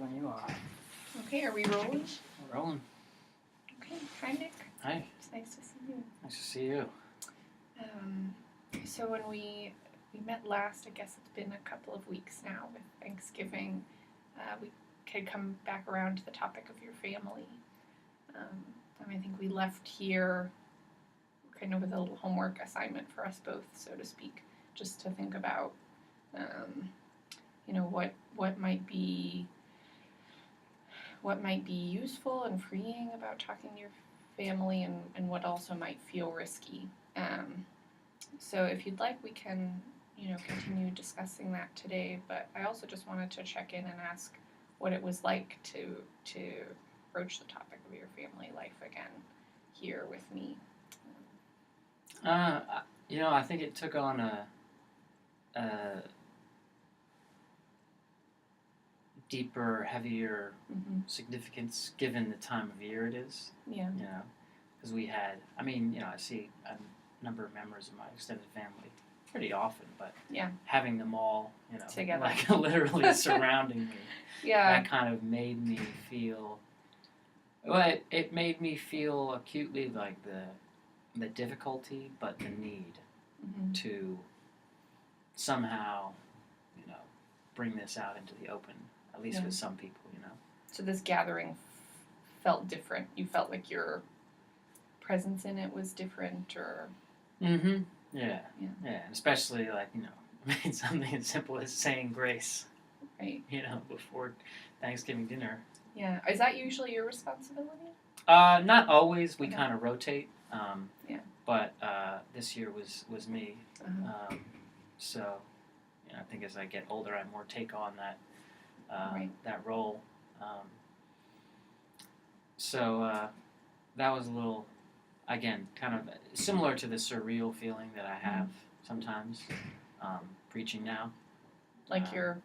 when you are. Okay, are we rolling? We're rolling. Okay, hi Nick. Hi. It's nice to see you. Nice to see you. So when we met last, I guess it's been a couple of weeks now with Thanksgiving, we could come back around to the topic of your family. And I think we left here kind of with a little homework assignment for us both, so to speak, just to think about, what might be useful and freeing about talking to your family, and what also might feel risky. So if you'd like, we can, continue discussing that today. But I also just wanted to check in and ask what it was like to broach the topic of your family life again here with me. I think it took on a deeper, heavier significance given the time of year it is. Yeah. Because we had, I see a number of members of my extended family pretty often, but having them all, together, like literally surrounding me, that kind of made me feel. Well, it made me feel acutely like the difficulty, but the need to somehow, bring this out into the open, at least with some people, So this gathering felt different. You felt like your presence in it was different, or... Yeah. And especially, something as simple as saying grace. Right. Before Thanksgiving dinner. Yeah. Is that usually your responsibility? Not always. We kind of rotate. But this year was me. So, I think as I get older, I more take on that role. So that was a little, again, kind of similar to the surreal feeling that I have sometimes preaching now. Like you're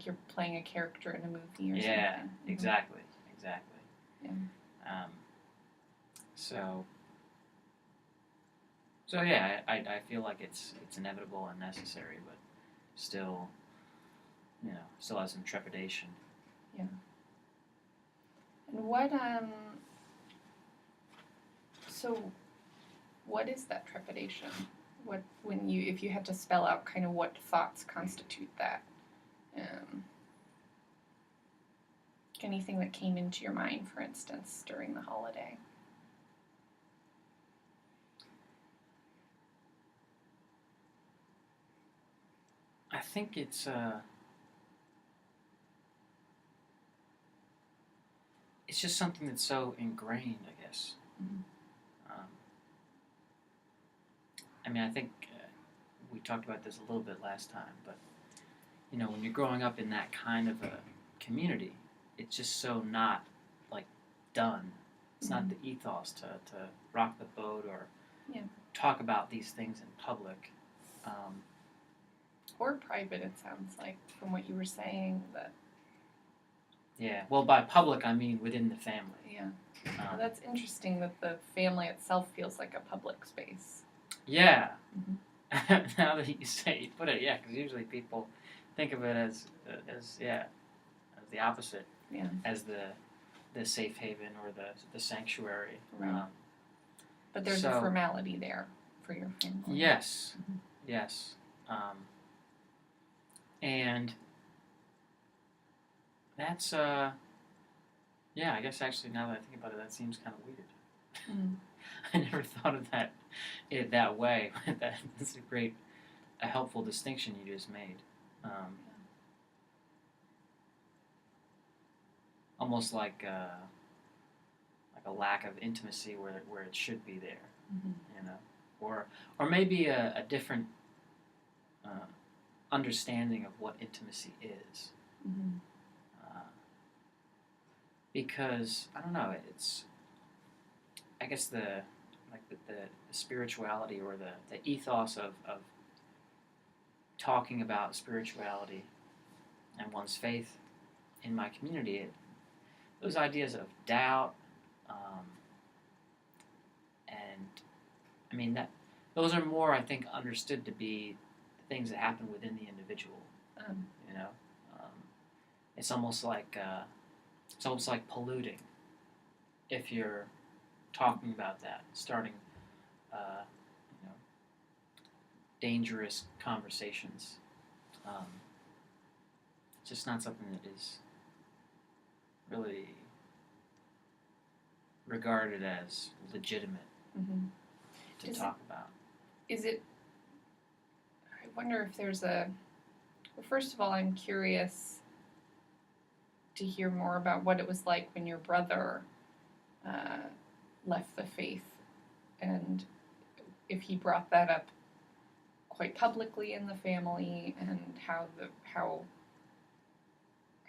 you're playing a character in a movie or something. Yeah, exactly. Yeah. So yeah, I feel like it's inevitable and necessary, but still, still has some trepidation. Yeah. And what so what is that trepidation? If you had to spell out kind of what thoughts constitute that? Anything that came into your mind, for instance, during the holiday? I think it's just something that's so ingrained, I guess. I think we talked about this a little bit last time, but when you're growing up in that kind of a community, it's just so not done. It's not the ethos to rock the boat or talk about these things in public. Or private, it sounds like, from what you were saying. That. Yeah, well, by public, I mean within the family. Yeah. Well, that's interesting that the family itself feels like a public space. Yeah. Now that you put it, because usually people think of it as the opposite. Yeah. As the safe haven or the sanctuary. Right. But there's a formality there for your family. Yes. Yes. And that's I guess actually now that I think about it, that seems kind of weird. I never thought of it that way. That's a helpful distinction you just made. Almost like a lack of intimacy where it should be there, or maybe a different understanding of what intimacy is. Because I don't know, it's I guess the spirituality or the ethos of talking about spirituality and one's faith in my community. Those ideas of doubt, and those are more, I think, understood to be the things that happen within the individual. it's almost like polluting if you're talking about that, starting you know, dangerous conversations. It's just not something that is really regarded as legitimate to talk about. Is it? I wonder if there's a. Well, first of all, I'm curious to hear more about what it was like when your brother left the faith, and if he brought that up quite publicly in the family, and how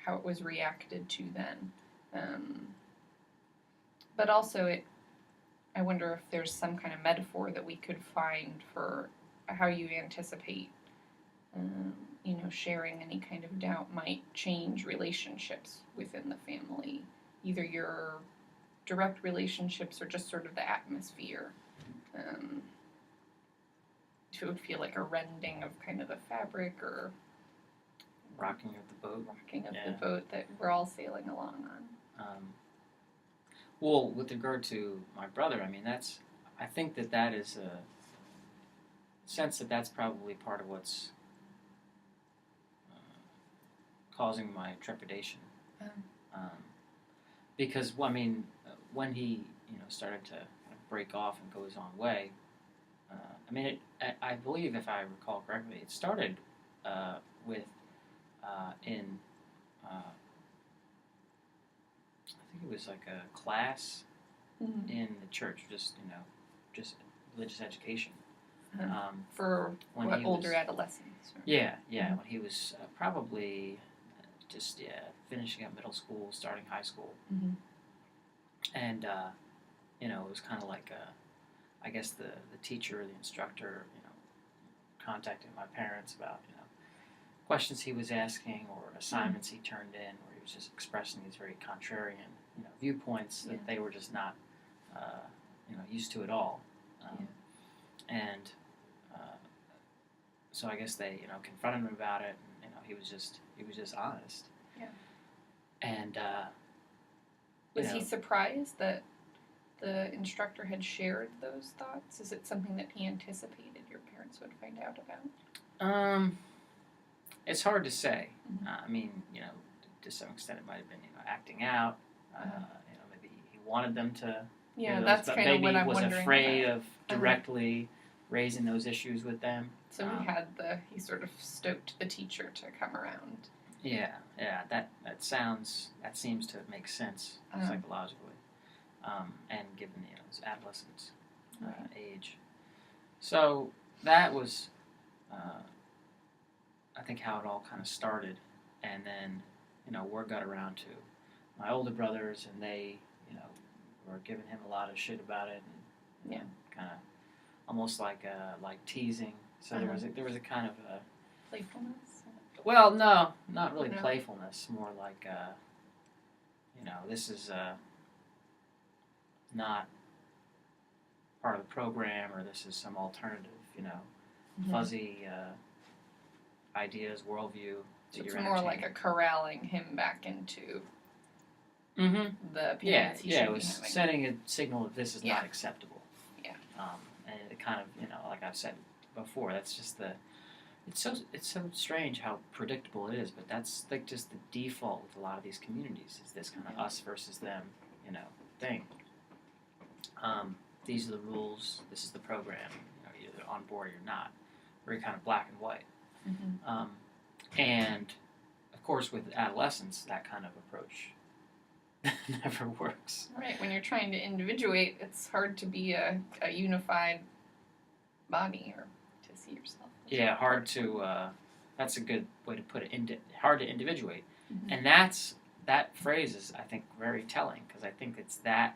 it was reacted to then. But also, I wonder if there's some kind of metaphor that we could find for how you anticipate, sharing any kind of doubt might change relationships within the family, either your direct relationships or just sort of the atmosphere. If it would feel like a rending of kind of the fabric or rocking of the boat that we're all sailing along on. Well, with regard to my brother, I think that is a sense that's probably part of what's causing my trepidation. Because, when he, started to break off and go his own way, I believe, if I recall correctly, it started with in I think it was like a class in the church, just religious education. For what, older adolescents? Or? Yeah, when he was probably finishing up middle school, starting high school, and it was kind of like I guess the teacher, the instructor, contacted my parents about questions he was asking or assignments he turned in, where he was just expressing these very contrarian viewpoints that they were just not used to at all. And so I guess they confronted him about it, and he was just honest. Yeah. And was he surprised that the instructor had shared those thoughts? Is it something that he anticipated your parents would find out about? It's hard to say. To some extent, it might have been acting out. Maybe he wanted them to. Yeah, that's kind of what I'm wondering. Maybe was afraid of directly raising those issues with them. So he sort of stoked the teacher to come around. Yeah, that seems to make sense psychologically, and given his adolescent age. So that was, I think, how it all kind of started, and then word got around to my older brothers, and they were giving him a lot of shit about it, and kind of almost like teasing. So there was a kind of a playfulness. Well, no, not really playfulness. More like this is not part of the program, or this is some alternative, fuzzy ideas, worldview. So it's more like a corralling him back into the opinions he should be it was having. sending a signal that this is not acceptable. Yeah. And it kind of, like I've said before, that's just it's so strange how predictable it is, but that's like just the default with a lot of these communities, is this kind of us versus them, thing. These are the rules, this is the program, you're either on board or you're not. Very kind of black and white. And of course, with adolescents, that kind of approach never works. Right, when you're trying to individuate, it's hard to be a unified body or to see yourself. Yeah, hard to, that's a good way to put it, hard to individuate. And that phrase is, I think, very telling, because I think it's that,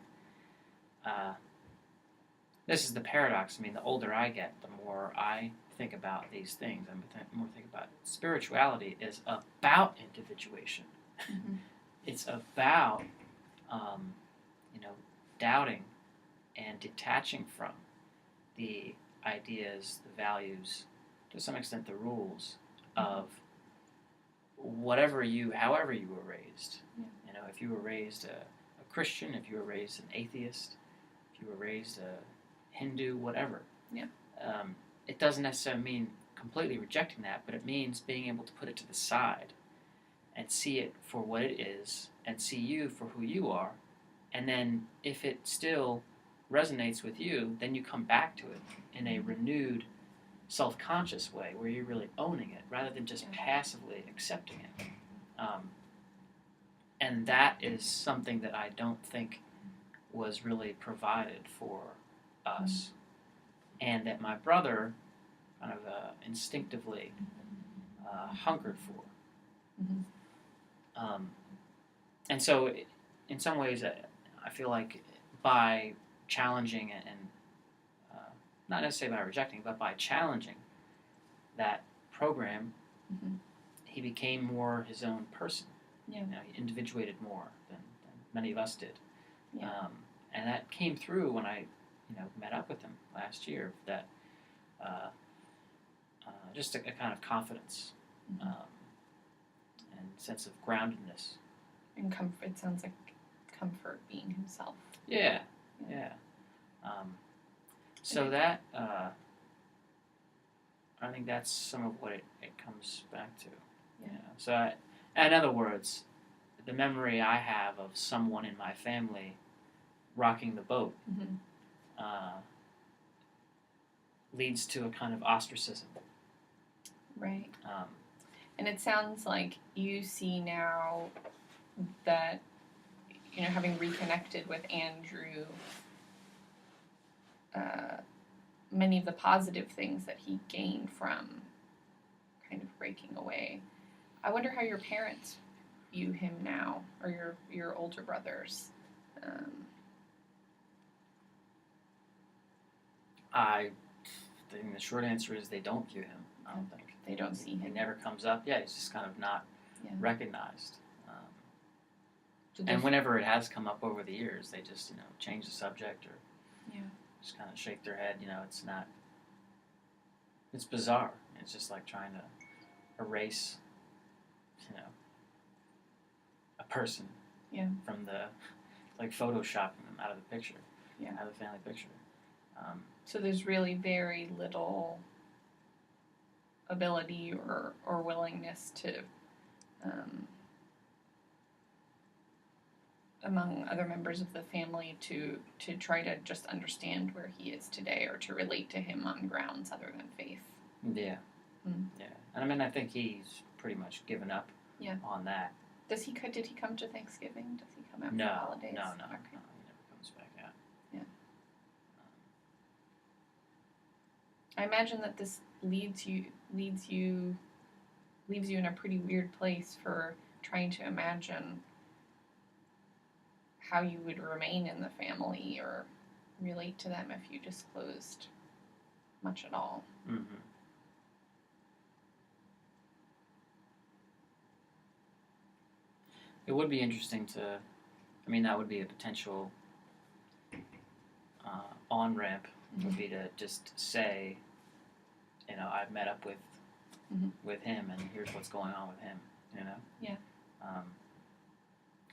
this is the paradox. The older I get, the more I think about these things. The more I think about it. Spirituality is about individuation. It's about, doubting and detaching from the ideas, the values, to some extent the rules of however you were raised. Yeah. You know, if you were raised a Christian, if you were raised an atheist, if you were raised a Hindu, whatever. Yeah. It doesn't necessarily mean completely rejecting that, but it means being able to put it to the side and see it for what it is and see you for who you are. And then if it still resonates with you, then you come back to it in a renewed, self-conscious way where you're really owning it rather than just passively accepting it. And that is something that I don't think was really provided for us, and that my brother kind of instinctively hungered for. And so, in some ways, I feel like by challenging and not necessarily by rejecting, but by challenging that program, he became more his own person. Yeah. You know, he individuated more than many of us did. Yeah. And that came through when I, met up with him last year. That just a kind of confidence and sense of groundedness. And comfort. It sounds like comfort being himself. Yeah. So that I think that's some of what it comes back to. Yeah. So in other words, the memory I have of someone in my family rocking the boat leads to a kind of ostracism. Right. And it sounds like you see now that, having reconnected with Andrew, many of the positive things that he gained from kind of breaking away. I wonder how your parents view him now, or your older brothers. I think the short answer is they don't view him. I don't think. They don't see him. He never comes up. Yeah, he's just kind of not recognized. And whenever it has come up over the years, they just, change the subject or just kind of shake their head. It's not. It's bizarre. It's just like trying to erase, a person from the, like photoshopping them out of the picture, out of the family picture. So there's really very little ability or willingness to, among other members of the family, to try to just understand where he is today or to relate to him on grounds other than faith. Yeah. Yeah. And I think he's pretty much given up on that. Did he come to Thanksgiving? Does he come out for holidays? No. Okay. No, he never comes back out. Yeah. I imagine that this leaves you in a pretty weird place for trying to imagine how you would remain in the family or relate to them if you disclosed much at all. Mm-hmm. It would be interesting to, that would be a potential on-ramp, would be to just say, I've met up with him and here's what's going on with him, Yeah.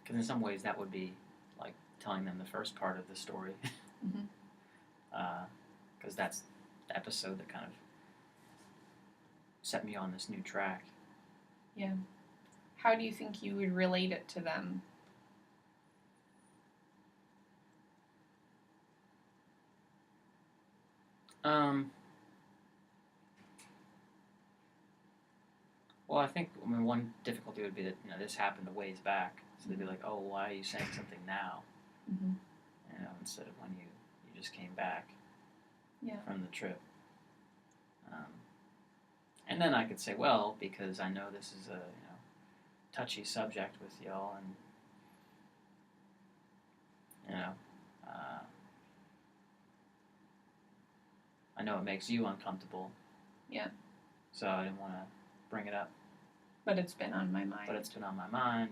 Because in some ways that would be like telling them the first part of the story. Because that's the episode that kind of set me on this new track. Yeah. How do you think you would relate it to them? Well, I think one difficulty would be that this happened a ways back, so they'd be like, "Oh, why are you saying something now?" Instead of when you just came back from the trip. And then I could say, well, because I know this is a touchy subject with y'all, and I know it makes you uncomfortable. Yeah. So I didn't want to bring it up. But it's been on my mind.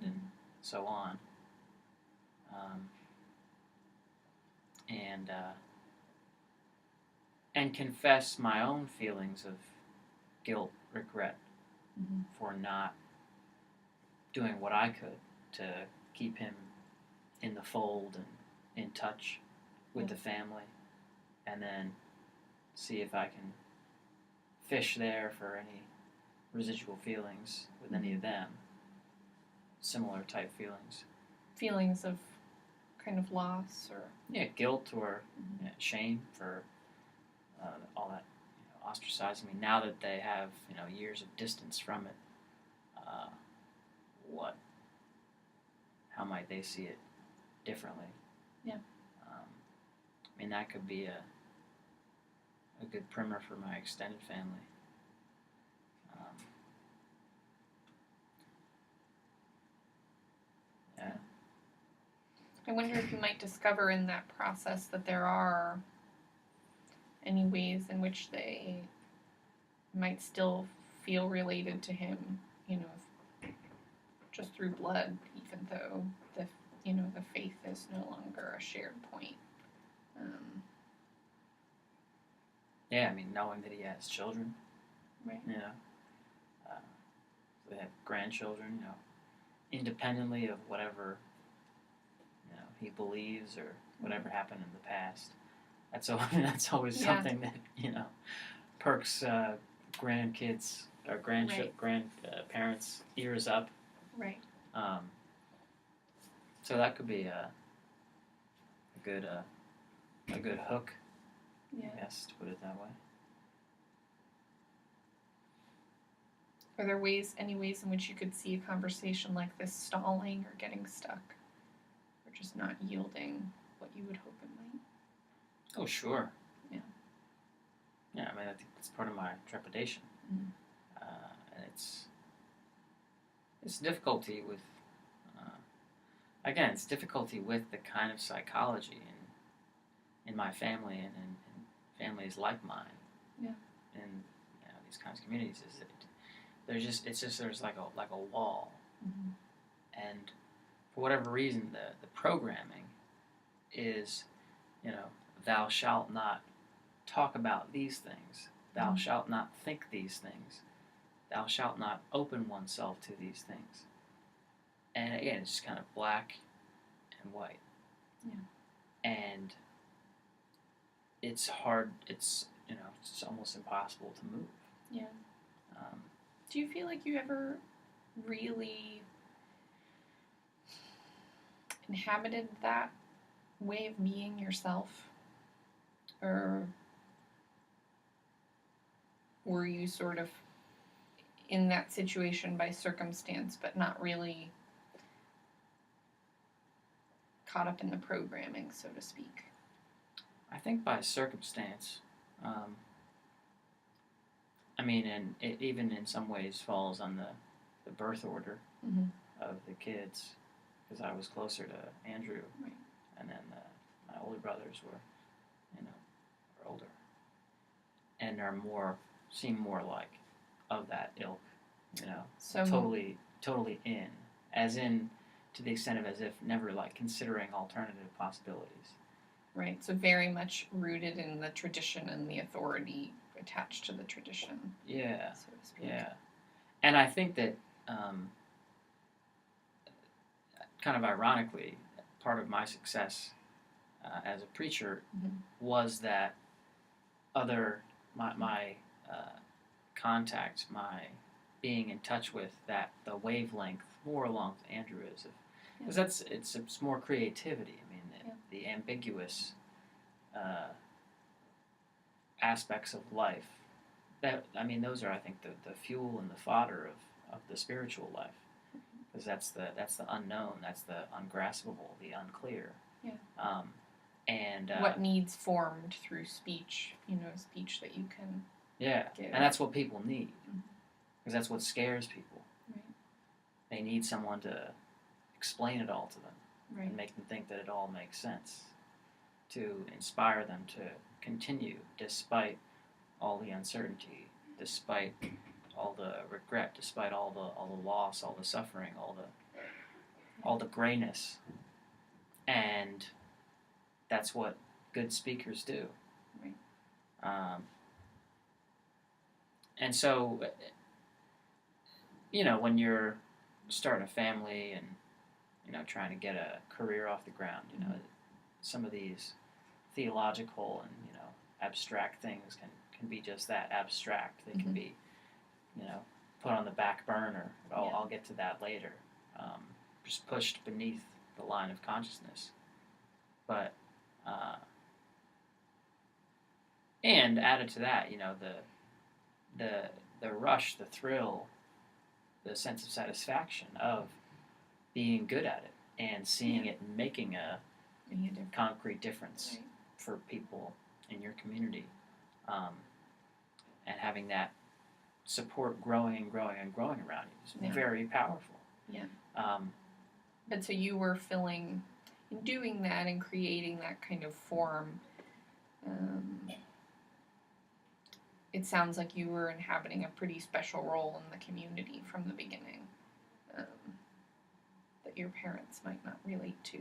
And so on. And confess my own feelings of guilt, regret for not doing what I could to keep him in the fold and in touch with the family, and then see if I can fish there for any residual feelings with any of them, similar type feelings. Feelings of kind of loss or Guilt or shame for all that ostracizing me. Now that they have years of distance from it, how might they see it differently? Yeah. I mean, that could be a good primer for my extended family. Yeah. I wonder if you might discover in that process that there are any ways in which they might still feel related to him, just through blood, even though the faith is no longer a shared point. Yeah, I mean, knowing that he has children, right? They have grandchildren, independently of whatever he believes or whatever happened in the past. That's always something that perks grandkids or grandparents' ears up. Right. So that could be a good hook. Yeah. I guess, to put it that way. Are there any ways in which you could see a conversation like this stalling or getting stuck, or just not yielding what you would hope it might? Oh, sure. Yeah. Yeah, I mean, I think that's part of my trepidation. Mm-hmm. And it's difficulty with, again, it's difficulty with the kind of psychology in my family and in families like mine. Yeah. In these kinds of communities, is that there's like a wall, and for whatever reason, the programming is, thou shalt not talk about these things, thou shalt not think these things, thou shalt not open oneself to these things, and again, it's just kind of black and white. Yeah. And it's hard. It's it's almost impossible to move. Yeah. Do you feel like you ever really inhabited that way of being yourself? Or were you sort of in that situation by circumstance, but not really caught up in the programming, so to speak? I think by circumstance. I mean, and it even in some ways falls on the birth order of the kids, because I was closer to Andrew, right. And then my older brothers were older, and seem more like of that ilk, So totally in, as in to the extent of as if never like considering alternative possibilities. Right, so very much rooted in the tradition and the authority attached to the tradition. Yeah, so to speak. Yeah, and I think that kind of ironically, part of my success as a preacher was that my contact, my being in touch with the wavelength more along with Andrew is, because it's more creativity. I mean, the ambiguous aspects of life. Those are, I think, the fuel and the fodder of the spiritual life, because that's the unknown, that's the ungraspable, the unclear. Yeah. And what needs formed through speech, speech that you can. Yeah, give. And that's what people need, because that's what scares people. Right. They need someone to explain it all to them, right. and make them think that it all makes sense, to inspire them to continue despite all the uncertainty, despite all the regret, despite all the loss, all the suffering, all the grayness. And that's what good speakers do. Right. And so, when you're starting a family and trying to get a career off the ground. Some of these theological and abstract things can be just that, abstract. They can be put on the back burner. I'll get to that later. Just pushed beneath the line of consciousness. But and added to that, the rush, the thrill, the sense of satisfaction of being good at it and seeing it making a concrete difference for people in your community, and having that support growing and growing and growing around you is very powerful. Yeah. But so you were doing that and creating that kind of form, it sounds like you were inhabiting a pretty special role in the community from the beginning, that your parents might not relate to.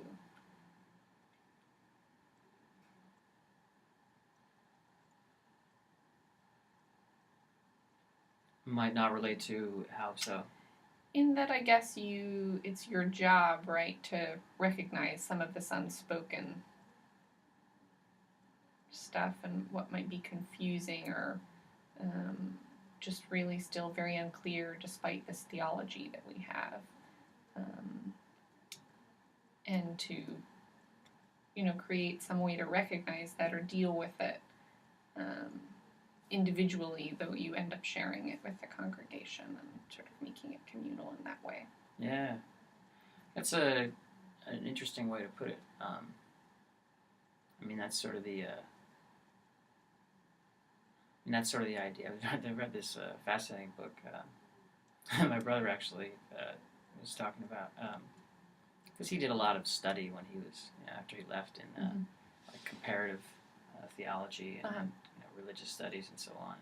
Might not relate to how so? In that, I guess it's your job, right, to recognize some of this unspoken stuff and what might be confusing or just really still very unclear despite this theology that we have. And to, create some way to recognize that or deal with it individually, though you end up sharing it with the congregation and sort of making it communal in that way. Yeah. That's an interesting way to put it. That's sort of the idea. I read this fascinating book. My brother actually was talking about, because he did a lot of study when he was after he left in like comparative theology and religious studies and so on.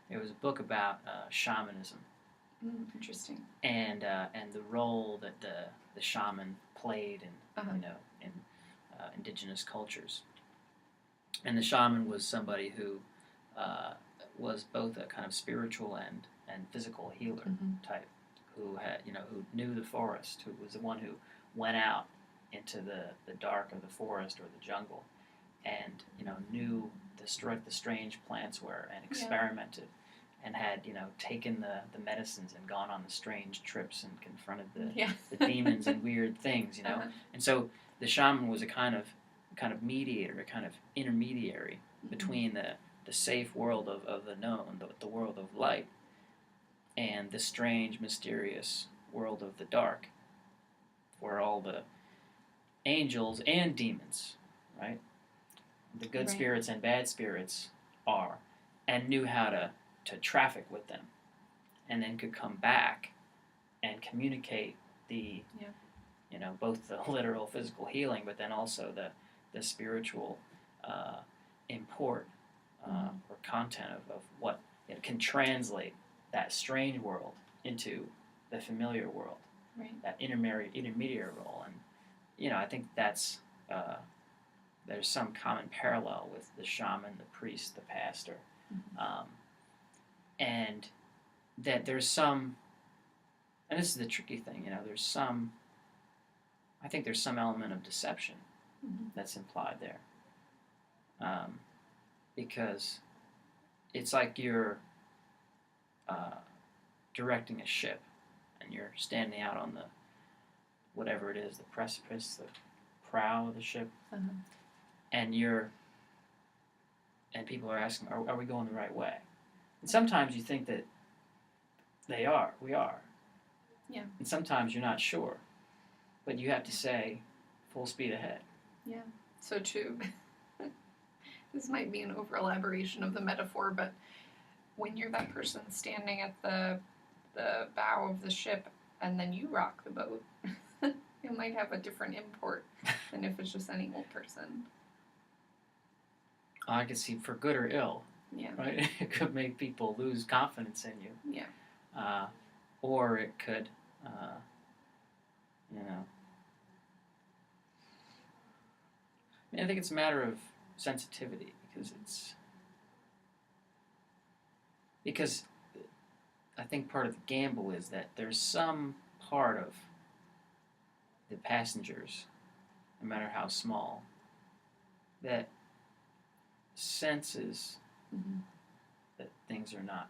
It was a book about shamanism. Interesting. And the role that the shaman played in in indigenous cultures. And the shaman was somebody who was both a kind of spiritual and physical healer type, who had who knew the forest, who was the one who went out into the dark of the forest or the jungle, and knew the strange plants were, and experimented, and had taken the medicines and gone on the strange trips and confronted the demons and weird things, and so the shaman was a kind of mediator, a kind of intermediary between the safe world of the known, the world of light, and the strange, mysterious world of the dark, where all the angels and demons, right? The good spirits and bad spirits are, and knew how to traffic with them, and then could come back and communicate the, both the literal physical healing, but then also the spiritual import or content of what it can translate that strange world into the familiar world, that intermediary role, and I think that's there's some common parallel with the shaman, the priest, the pastor, and that there's some, and this is the tricky thing, I think there's some element of deception that's implied there, because it's like you're directing a ship, and you're standing out on the whatever it is, the precipice, the prow of the ship, and people are asking, are we going the right way? And sometimes you think that we are. Yeah. And sometimes you're not sure, but you have to say, full speed ahead. Yeah, so true. This might be an over-elaboration of the metaphor, but when you're that person standing at the bow of the ship and then you rock the boat, it might have a different import than if it's just any old person. I can see, for good or ill. Yeah. Right? It could make people lose confidence in you. Yeah. Or it could, I think it's a matter of sensitivity, because I think part of the gamble is that there's some part of the passengers, no matter how small, that senses Mm-hmm. that things are not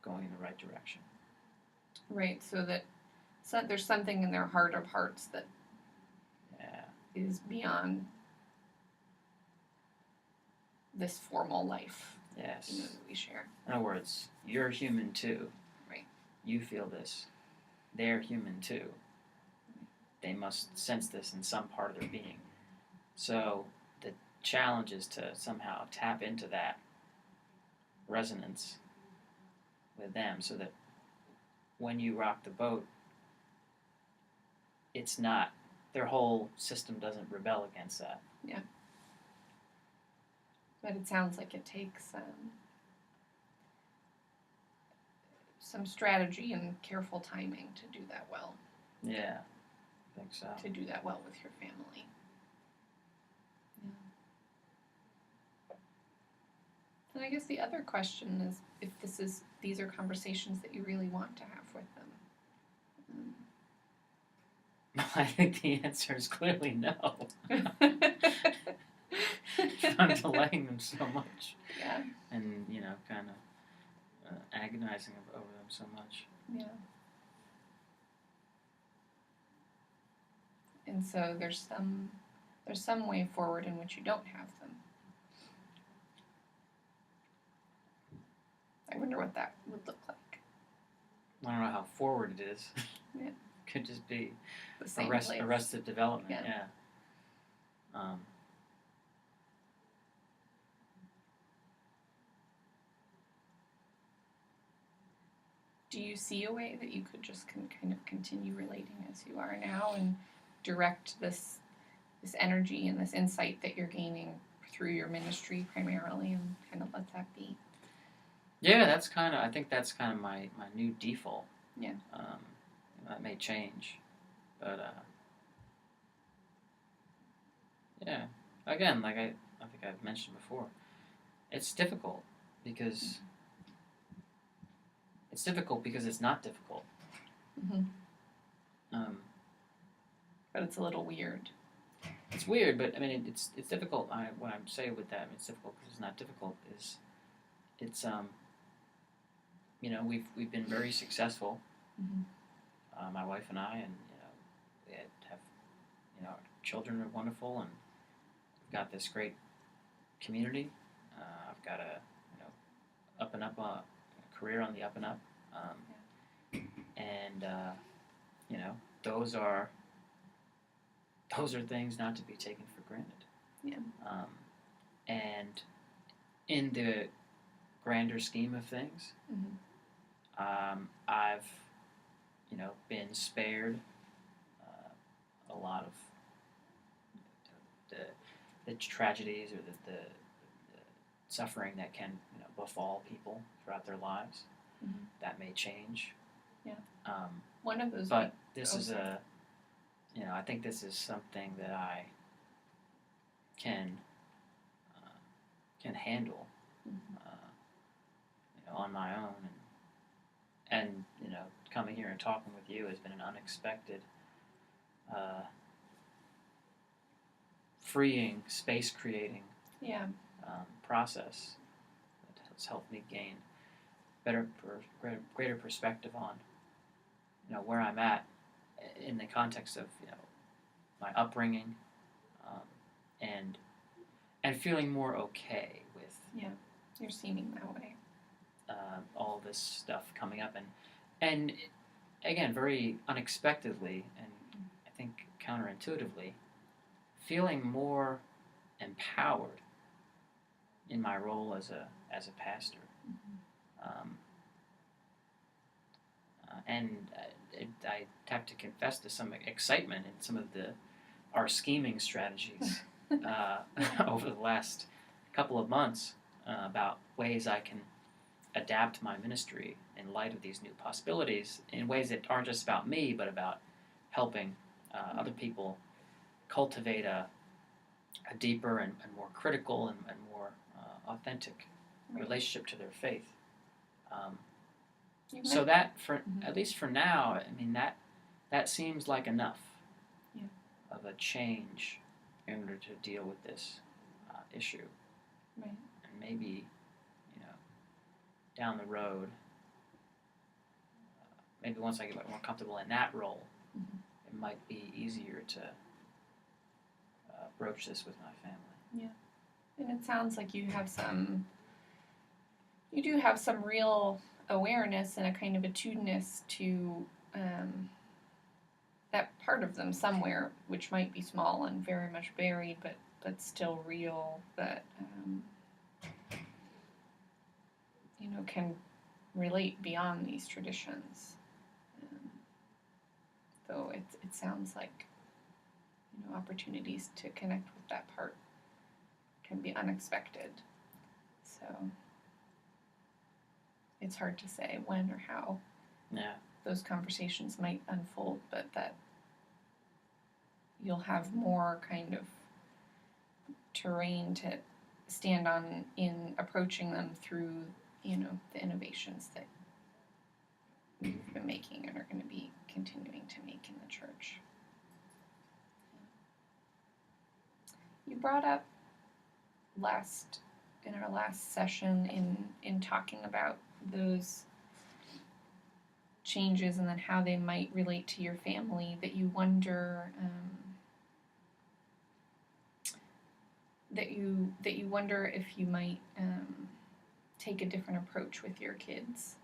going in the right direction. Right, so that there's something in their heart of hearts that Yeah. is beyond this formal life, Yes. that we share. In other words, you're human too. Right. You feel this. They're human too. They must sense this in some part of their being. So the challenge is to somehow tap into that resonance with them so that when you rock the boat, it's not, their whole system doesn't rebel against that. Yeah. But it sounds like it takes some strategy and careful timing to do that well. Yeah, I think so. To do that well with your family. Yeah. And I guess the other question is if these are conversations that you really want to have with them. I think the answer is clearly no. I'm delaying them so much. Yeah. And, kind of agonizing over them so much. Yeah. And so there's some way forward in which you don't have them. I wonder what that would look like. I don't know how forward it is. Yeah. Could just be The same place. arrested development. Yeah. Do you see a way that you could just kind of continue relating as you are now and direct this energy and this insight that you're gaining through your ministry primarily and kind of let that be? Yeah, I think that's kind of my new default. Yeah. That may change, but yeah. Again, like I think I've mentioned before, it's difficult because it's not difficult. Mm-hmm. But it's a little weird. It's weird, but I mean it's difficult. What I'm saying with that, I mean, it's difficult because it's not difficult. It's we've been very successful. Mm-hmm. My wife and I, and we have our children are wonderful, and we've got this great community. I've got a up and up career on the up and up, and those are things not to be taken for granted. Yeah. And in the grander scheme of things, I've been spared a lot of the tragedies or the suffering that can befall people throughout their lives. Mm-hmm. That may change. Yeah. One of those. But this is I think this is something that I can handle on my own, and coming here and talking with you has been an unexpected freeing, space creating process that has helped me gain greater perspective on where I'm at in the context of my upbringing, and feeling more okay with you're seeming that way. All this stuff coming up, and again, very unexpectedly, and I think counterintuitively, feeling more empowered in my role as a pastor. And I have to confess to some excitement in some of our scheming strategies over the last couple of months about ways I can adapt my ministry in light of these new possibilities in ways that aren't just about me, but about helping other people cultivate a deeper and more critical and more authentic relationship to their faith. So that, at least for now, I mean, that seems like enough Yeah. of a change in order to deal with this issue. Right. And maybe, down the road, maybe once I get more comfortable in that role, Mm-hmm. it might be easier to broach this with my family. And it sounds like you do have some real awareness and a kind of attuneness to that part of them somewhere, which might be small and very much buried, but still real, that can relate beyond these traditions. Though it sounds like opportunities to connect with that part can be unexpected. So it's hard to say when or how those conversations might unfold, but that you'll have more kind of terrain to stand on in approaching them through, the innovations that you've been making and are going to be continuing to make in the church. You brought up in our last session in talking about those changes and then how they might relate to your family, that you wonder that you wonder if you might take a different approach with your kids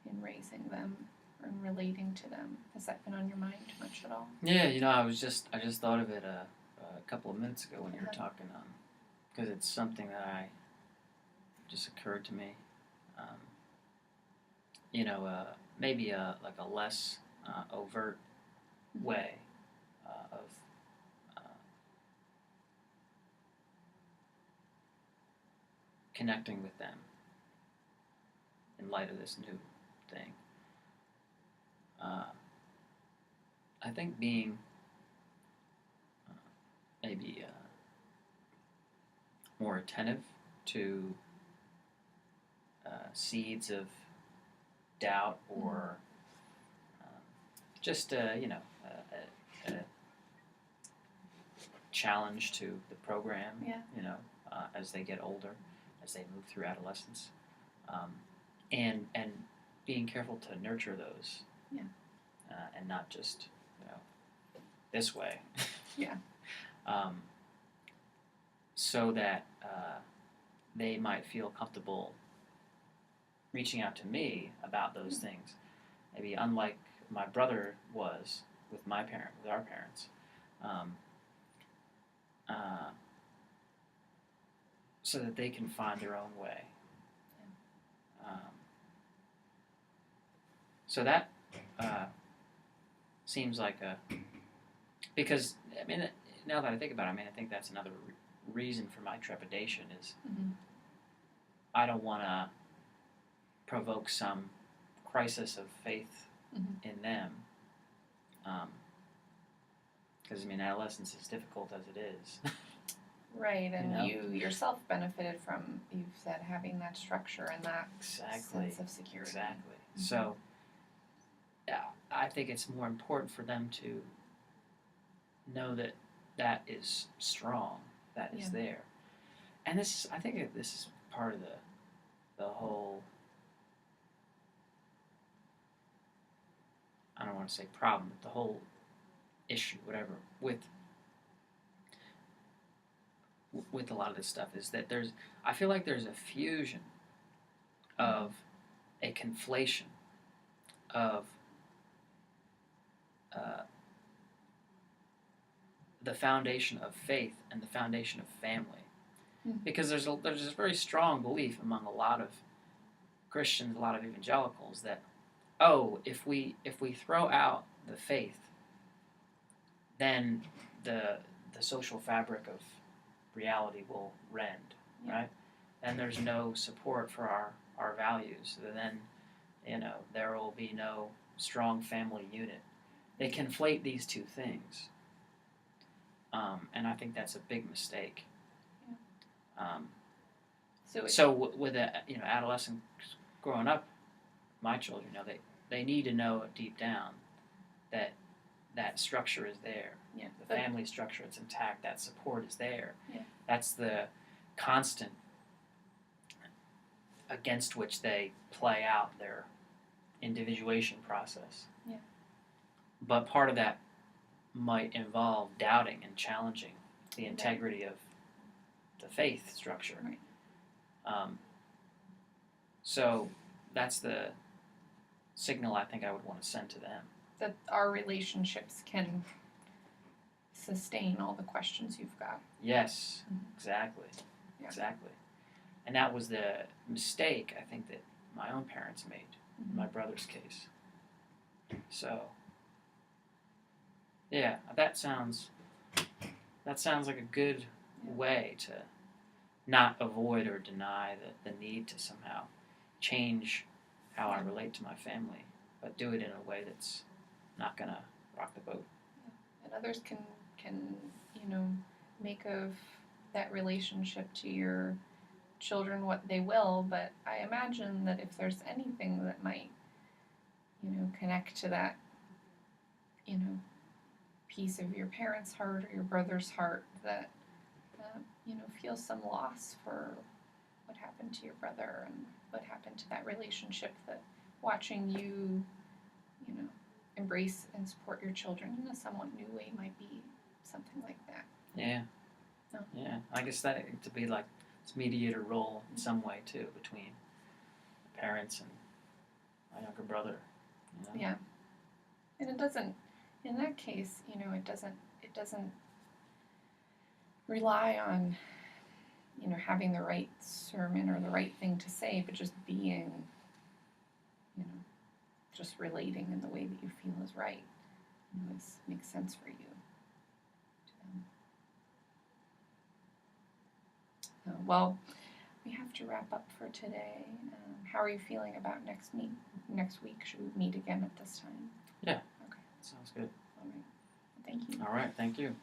in raising them or in relating to them. Has that been on your mind much at all? Yeah, I just thought of it a couple of minutes ago when you were talking, because it's something that just occurred to me. Maybe like a less overt way of connecting with them in light of this new thing. I think being maybe more attentive to seeds of doubt or just a challenge to the program. As they get older, as they move through adolescence, and being careful to nurture those, and not just this way. So that they might feel comfortable reaching out to me about those things. Maybe unlike my brother was with our parents. So that they can find their own way. So that seems like because, now that I think about it, I think that's another reason for my trepidation is I don't want to provoke some crisis of faith in them. Because, adolescence is difficult as it is. Right, and you yourself benefited from, you've said, having that structure and that sense of security. Exactly. So, I think it's more important for them to know that is strong, that is there. And I think this is part of the whole, I don't want to say problem, but the whole issue, whatever, with a lot of this stuff is that I feel like there's a fusion of a conflation of the foundation of faith and the foundation of family, because there's this very strong belief among a lot of Christians, a lot of evangelicals, that if we throw out the faith, then the social fabric of reality will rend, right? And there's no support for our values. So then, there will be no strong family unit. They conflate these two things, and I think that's a big mistake. So with adolescent growing up, my children, they need to know deep down that that structure is there. Yeah. The family structure, it's intact. That support is there. Yeah. That's the constant against which they play out their individuation process. Yeah. But part of that might involve doubting and challenging the integrity of the faith structure. Right. So that's the signal I think I would want to send to them. That our relationships can sustain all the questions you've got. Yes, Mhm. exactly. Yeah. Exactly. And that was the mistake I think that my own parents made in my brother's case. So, yeah, that sounds like a good way to not avoid or deny the need to somehow change how I relate to my family, but do it in a way that's not going to rock the boat. And others can make of that relationship to your children what they will, but I imagine that if there's anything that might connect to that piece of your parents' heart or your brother's heart that feels some loss for what happened to your brother and what happened to that relationship, that watching you embrace and support your children in a somewhat new way might be something like that. Yeah. No. Yeah. I guess that to be like this mediator role in some way too between the parents and my younger brother. Yeah. And it doesn't, in that case, it doesn't rely on having the right sermon or the right thing to say, but just being, just relating in the way that you feel is right. Makes sense for you. Well, we have to wrap up for today. How are you feeling about next week? Should we meet again at this time? Yeah. Okay. Sounds good. All right. Thank you. All right. Thank you.